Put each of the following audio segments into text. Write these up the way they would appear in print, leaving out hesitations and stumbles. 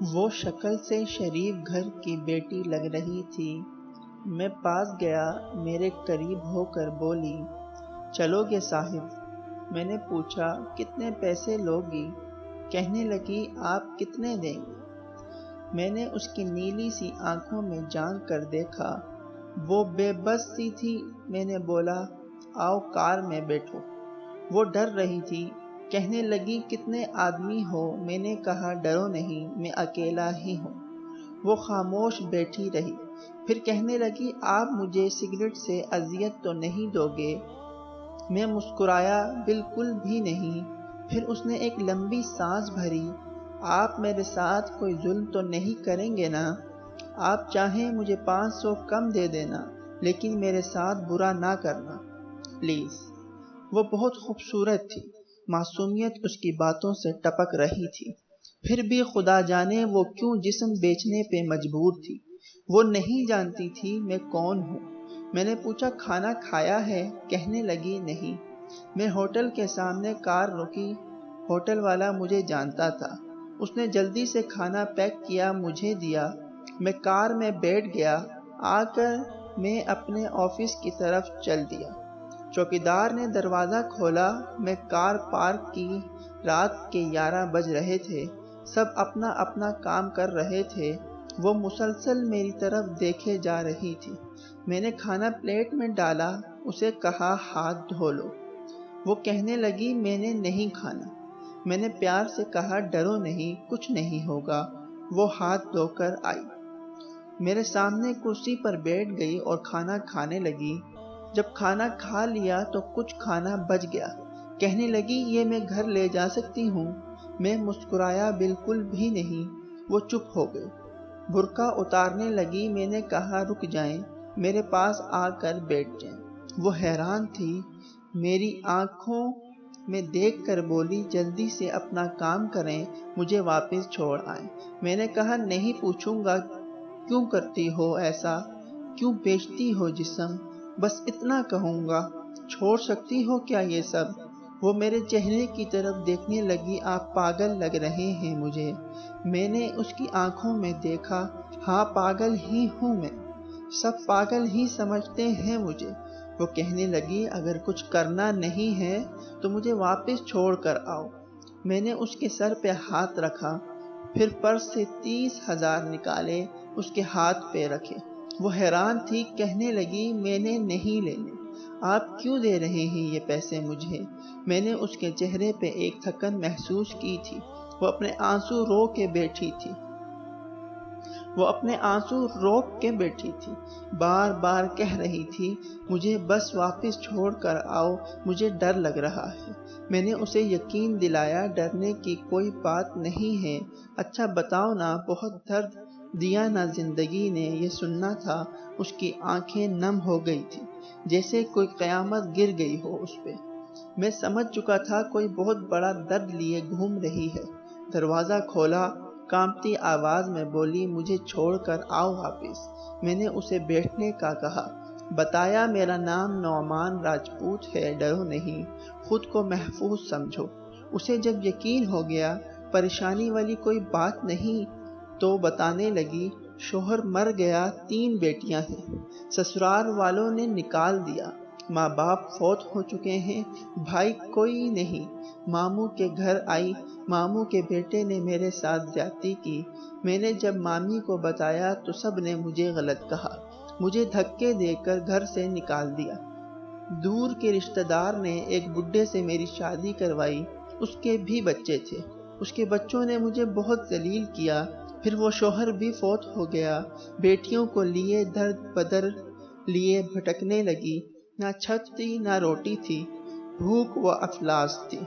وہ شکل سے شریف گھر کی بیٹی لگ رہی تھی۔ میں پاس گیا، میرے قریب ہو کر بولی، چلو گے صاحب؟ میں نے پوچھا، کتنے پیسے لوگی؟ کہنے لگی، آپ کتنے دیں گے؟ میں نے اس کی نیلی سی آنکھوں میں جھانک کر دیکھا، وہ بے بس سی تھی۔ میں نے بولا، آؤ کار میں بیٹھو۔ وہ ڈر رہی تھی۔ کہنے لگی، کتنے آدمی ہو؟ میں نے کہا، ڈرو نہیں، میں اکیلا ہی ہوں۔ وہ خاموش بیٹھی رہی، پھر کہنے لگی، آپ مجھے سگریٹ سے اذیت تو نہیں دو گے؟ میں مسکرایا، بالکل بھی نہیں۔ پھر اس نے ایک لمبی سانس بھری، آپ میرے ساتھ کوئی ظلم تو نہیں کریں گے نا؟ آپ چاہیں مجھے 500 کم دے دینا، لیکن میرے ساتھ برا نہ کرنا، پلیز۔ وہ بہت خوبصورت تھی، معصومیت اس کی باتوں سے ٹپک رہی تھی، پھر بھی خدا جانے وہ کیوں جسم بیچنے پہ مجبور تھی۔ وہ نہیں جانتی تھی میں کون ہوں۔ میں نے پوچھا، کھانا کھایا ہے؟ کہنے لگی، نہیں۔ میں ہوٹل کے سامنے کار روکی، ہوٹل والا مجھے جانتا تھا۔ اس نے جلدی سے کھانا پیک کیا، مجھے دیا۔ میں کار میں بیٹھ گیا۔ آ کر میں اپنے آفس کی طرف چل دیا۔ چوکیدار نے دروازہ کھولا۔ میں کار پارک کی۔ رات کے 11 بج رہے تھے، سب اپنا اپنا کام کر رہے تھے۔ وہ مسلسل میری طرف دیکھے جا رہی تھی۔ میں نے کھانا پلیٹ میں ڈالا، اسے کہا، ہاتھ دھو لو۔ وہ کہنے لگی، میں نے نہیں کھانا۔ میں نے پیار سے کہا، ڈرو نہیں، کچھ نہیں ہوگا۔ وہ ہاتھ دھو کر آئی، میرے سامنے کرسی پر بیٹھ گئی اور کھانا کھانے لگی۔ جب کھانا کھا لیا تو کچھ کھانا بچ گیا۔ کہنے لگی، یہ میں گھر لے جا سکتی ہوں؟ میں مسکرایا، بالکل بھی نہیں۔ وہ چپ ہو گئی، برقع اتارنے لگی۔ میں نے کہا، رک جائیں، میرے پاس آ کر بیٹھ جائیں۔ وہ حیران تھی، میری آنکھوں میں دیکھ کر بولی، جلدی سے اپنا کام کریں، مجھے واپس چھوڑ آئیں۔ میں نے کہا، نہیں پوچھوں گا، کیوں کرتی ہو ایسا؟ کیوں بیچتی ہو جسم؟ بس اتنا کہوں گا، چھوڑ سکتی ہو کیا یہ سب؟ وہ میرے چہرے کی طرف دیکھنے لگی، آپ پاگل لگ رہے ہیں مجھے۔ میں نے اس کی آنکھوں میں دیکھا، ہاں پاگل ہی ہوں میں، سب پاگل ہی سمجھتے ہیں مجھے۔ وہ کہنے لگی، اگر کچھ کرنا نہیں ہے تو مجھے واپس چھوڑ کر آؤ۔ میں نے اس کے سر پہ ہاتھ رکھا، پھر پرس سے 30,000 نکالے، اس کے ہاتھ پہ رکھے۔ وہ حیران تھی، کہنے لگی، میں نے نہیں لینے، آپ کیوں دے رہے ہیں یہ پیسے مجھے؟ میں نے اس کے چہرے پہ ایک تھکن محسوس کی تھی۔ وہ اپنے آنسو روک کے بیٹھی تھی، بار بار کہہ رہی تھی، مجھے بس واپس چھوڑ کر آؤ، مجھے ڈر لگ رہا ہے۔ میں نے اسے یقین دلایا، ڈرنے کی کوئی بات نہیں ہے۔ اچھا بتاؤ نا، بہت درد دیا نا زندگی نے؟ یہ سننا تھا۔ اس کی آنکھیں نم ہو گئی تھی، جیسے کوئی قیامت گر گئی ہو اس پہ۔ میں سمجھ چکا تھا کوئی بہت بڑا درد لیے گھوم رہی ہے۔ دروازہ کھولا، کانپتی آواز میں بولی، مجھے چھوڑ کر آؤ واپس۔ میں نے اسے بیٹھنے کا کہا، بتایا، میرا نام نعمان راجپوت ہے، ڈرو نہیں، خود کو محفوظ سمجھو۔ اسے جب یقین ہو گیا پریشانی والی کوئی بات نہیں تو بتانے لگی، شوہر مر گیا، 3 بیٹیاں ہیں، سسرال والوں نے نکال دیا، ماں باپ فوت ہو چکے ہیں، بھائی کوئی نہیں۔ ماموں کے گھر آئی، ماموں کے بیٹے نے میرے ساتھ زیادتی کی۔ میں نے جب مامی کو بتایا تو سب نے مجھے غلط کہا، مجھے دھکے دے کر گھر سے نکال دیا۔ دور کے رشتہ دار نے ایک بڈھے سے میری شادی کروائی، اس کے بھی بچے تھے، اس کے بچوں نے مجھے بہت ذلیل کیا۔ پھر وہ شوہر بھی فوت ہو گیا، بیٹیوں کو لیے درد بدر لیے بھٹکنے لگی، نہ چھت تھی نہ روٹی تھی، بھوک و افلاس تھی۔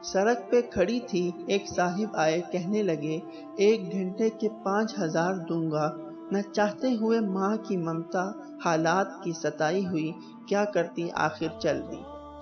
سڑک پہ کھڑی تھی، ایک صاحب آئے، کہنے لگے، 1 گھنٹے کے 5,000 دوں گا۔ نہ چاہتے ہوئے ماں کی ممتا، حالات کی ستائی ہوئی، کیا کرتی آخر چل دی۔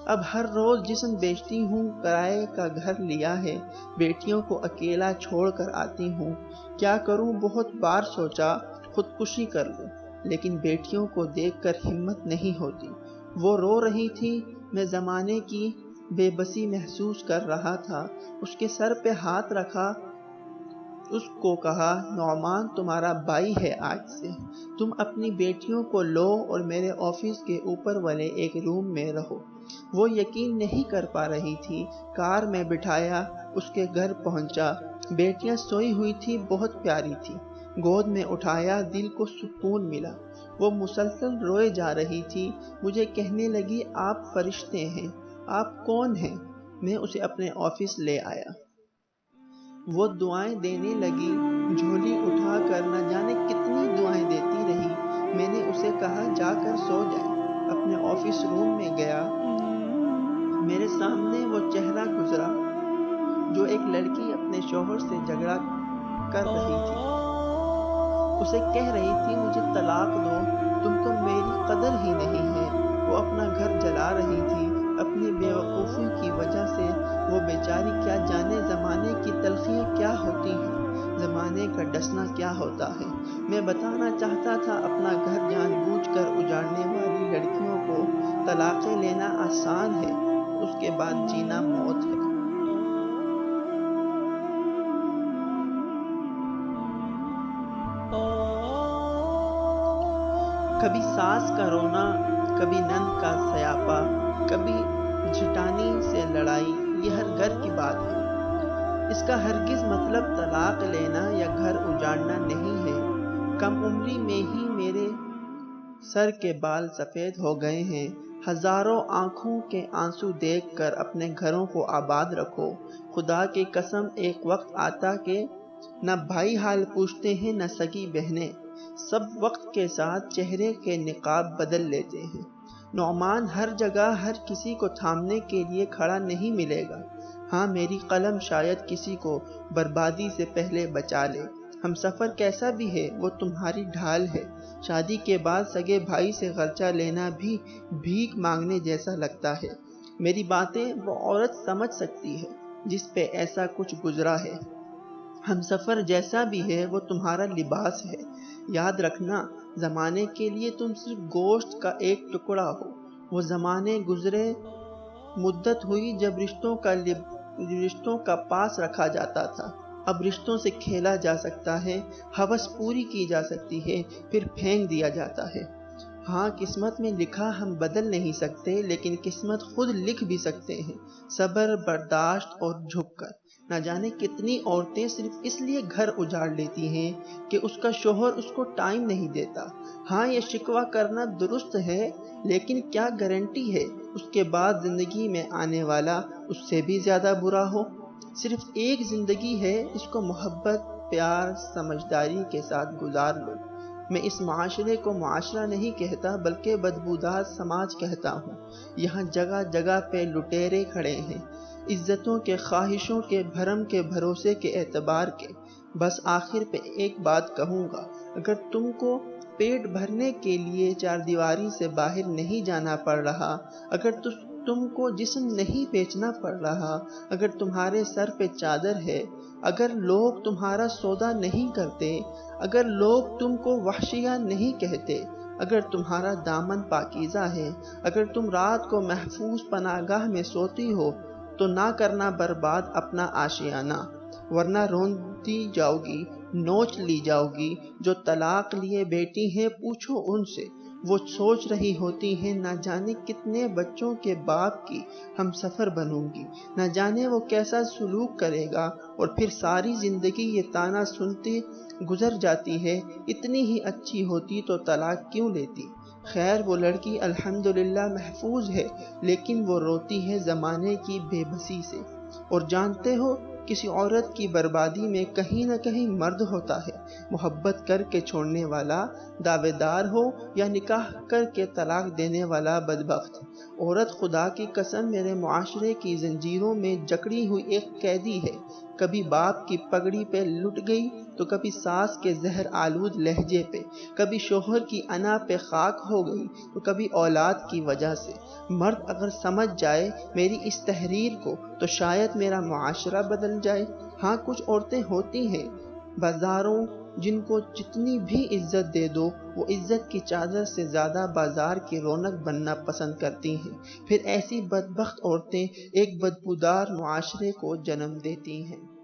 اب ہر روز جسم بیچتی ہوں، کرائے کا گھر لیا ہے، بیٹیوں کو اکیلا چھوڑ کر آتی ہوں، کیا کروں؟ بہت بار سوچا خودکشی کر لوں، لیکن بیٹیوں کو دیکھ کر ہمت نہیں ہوتی۔ وہ رو رہی تھی، میں زمانے کی بے بسی محسوس کر رہا تھا۔ اس کے سر پہ ہاتھ رکھا، اس کو کہا، نعمان تمہارا بھائی ہے آج سے، تم اپنی بیٹیوں کو لو اور میرے آفس کے اوپر والے ایک روم میں رہو۔ وہ یقین نہیں کر پا رہی تھی۔ کار میں بٹھایا، اس کے گھر پہنچا۔ بیٹیاں سوئی ہوئی تھی، بہت پیاری تھی۔ گود میں اٹھایا، دل کو سکون ملا۔ وہ مسلسل روئے جا رہی تھی۔ مجھے کہنے لگی، آپ فرشتے ہیں، آپ کون ہیں؟ میں اسے اپنے آفس لے آیا۔ وہ دعائیں دینے لگی، جھولی اٹھا کر نہ جانے کتنی دعائیں دیتی رہی۔ میں نے اسے کہا، جا کر سو جائیں۔ اپنے آفس روم میں گیا۔ میرے سامنے وہ چہرہ گزرا جو ایک لڑکی اپنے شوہر سے جھگڑا کر رہی تھی، اسے کہہ رہی تھی، مجھے طلاق دو، تم کو میری قدر ہی نہیں ہے۔ وہ اپنا گھر جلا رہی تھی اپنی بے وقوفی کی وجہ سے۔ وہ بیچاری کیا جانے زمانے کی تلخیاں کیا ہوتی ہیں، زمانے کا ڈسنا کیا ہوتا ہے۔ میں بتانا چاہتا تھا، اپنا گھر جان بوجھ کر اجاڑنے والی لڑکیوں کو طلاقیں لینا آسان ہے، اس کے بعد جینا موت ہے۔ کبھی ساس کا رونا، کبھی نند کا سیاپا، کبھی جھٹانی سے لڑائی، یہ ہر گھر کی بات ہے۔ اس کا ہرگز مطلب طلاق لینا یا گھر اجاڑنا نہیں ہے۔ کم عمری میں ہی میرے سر کے بال سفید ہو گئے ہیں۔ ہزاروں آنکھوں کے آنسو دیکھ کر اپنے گھروں کو آباد رکھو۔ خدا کی قسم، ایک وقت آتا کہ نہ بھائی حال پوچھتے ہیں، نہ سگی بہنیں، سب وقت کے ساتھ چہرے کے نقاب بدل لیتے ہیں۔ نعمان ہر جگہ ہر کسی کو تھامنے کے لیے کھڑا نہیں ملے گا۔ ہاں، میری قلم شاید کسی کو بربادی سے پہلے بچا لے۔ ہم سفر کیسا بھی ہے، وہ تمہاری ڈھال ہے۔ شادی کے بعد سگے بھائی سے خرچہ لینا بھی بھیک مانگنے جیسا لگتا ہے۔ میری باتیں وہ عورت سمجھ سکتی ہے جس پہ ایسا کچھ گزرا ہے۔ ہم سفر جیسا بھی ہے، وہ تمہارا لباس ہے۔ یاد رکھنا، زمانے کے لیے تم صرف گوشت کا ایک ٹکڑا ہو۔ وہ زمانے گزرے، مدت ہوئی جب رشتوں کا پاس رکھا جاتا تھا۔ اب رشتوں سے کھیلا جا سکتا ہے، ہوس پوری کی جا سکتی ہے، پھر پھینک دیا جاتا ہے۔ ہاں، قسمت میں لکھا ہم بدل نہیں سکتے، لیکن قسمت خود لکھ بھی سکتے ہیں، صبر، برداشت اور جھک کر۔ نہ جانے کتنی عورتیں صرف اس لیے گھر اجاڑ لیتی ہیں کہ اس کا شوہر اس کو ٹائم نہیں دیتا۔ ہاں، یہ شکوہ کرنا درست ہے، لیکن کیا گارنٹی ہے اس کے بعد زندگی میں آنے والا اس سے بھی زیادہ برا ہو؟ صرف ایک زندگی ہے، اس کو محبت، پیار، سمجھداری کے ساتھ گزار لو۔ میں اس معاشرے کو معاشرہ نہیں کہتا، بلکہ بدبودار سماج کہتا ہوں۔ یہاں جگہ جگہ پہ لٹیرے کھڑے ہیں، عزتوں کے، خواہشوں کے، بھرم کے، بھروسے کے، اعتبار کے۔ بس آخر پہ ایک بات کہوں گا، اگر تم کو پیٹ بھرنے کے لیے چار دیواری سے باہر نہیں جانا پڑ رہا، اگر تم کو جسم نہیں بیچنا پڑ رہا، اگر تمہارے سر پہ چادر ہے، اگر لوگ تمہارا سودا نہیں کرتے، اگر لوگ تم کو وحشیہ نہیں کہتے، اگر تمہارا دامن پاکیزہ ہے، اگر تم رات کو محفوظ پناہ گاہ میں سوتی ہو، تو نہ کرنا برباد اپنا آشیانہ، ورنہ روندی جاؤ گی، نوچ لی جاؤ گی۔ جو طلاق لیے بیٹی ہیں، پوچھو ان سے، وہ سوچ رہی ہوتی ہیں، نہ جانے کتنے بچوں کے باپ کی ہم سفر بنوں گی، نہ جانے وہ کیسا سلوک کرے گا، اور پھر ساری زندگی یہ طعنہ سنتی گزر جاتی ہے، اتنی ہی اچھی ہوتی تو طلاق کیوں لیتی؟ خیر، وہ لڑکی الحمدللہ محفوظ ہے، لیکن وہ روتی ہے زمانے کی بے بسی سے۔ اور جانتے ہو، کسی عورت کی بربادی میں کہیں نہ کہیں مرد ہوتا ہے، محبت کر کے چھوڑنے والا دعوے دار ہو یا نکاح کر کے طلاق دینے والا بدبخت۔ عورت خدا کی قسم میرے معاشرے کی زنجیروں میں جکڑی ہوئی ایک قیدی ہے، کبھی باپ کی پگڑی پہ لٹ گئی تو کبھی ساس کے زہر آلود لہجے پہ، کبھی شوہر کی انا پہ خاک ہو گئی تو کبھی اولاد کی وجہ سے۔ مرد اگر سمجھ جائے میری اس تحریر کو تو شاید میرا معاشرہ بدل جائے۔ ہاں، کچھ عورتیں ہوتی ہیں بازاروں، جن کو جتنی بھی عزت دے دو، وہ عزت کی چادر سے زیادہ بازار کی رونق بننا پسند کرتی ہیں۔ پھر ایسی بدبخت عورتیں ایک بدبودار معاشرے کو جنم دیتی ہیں۔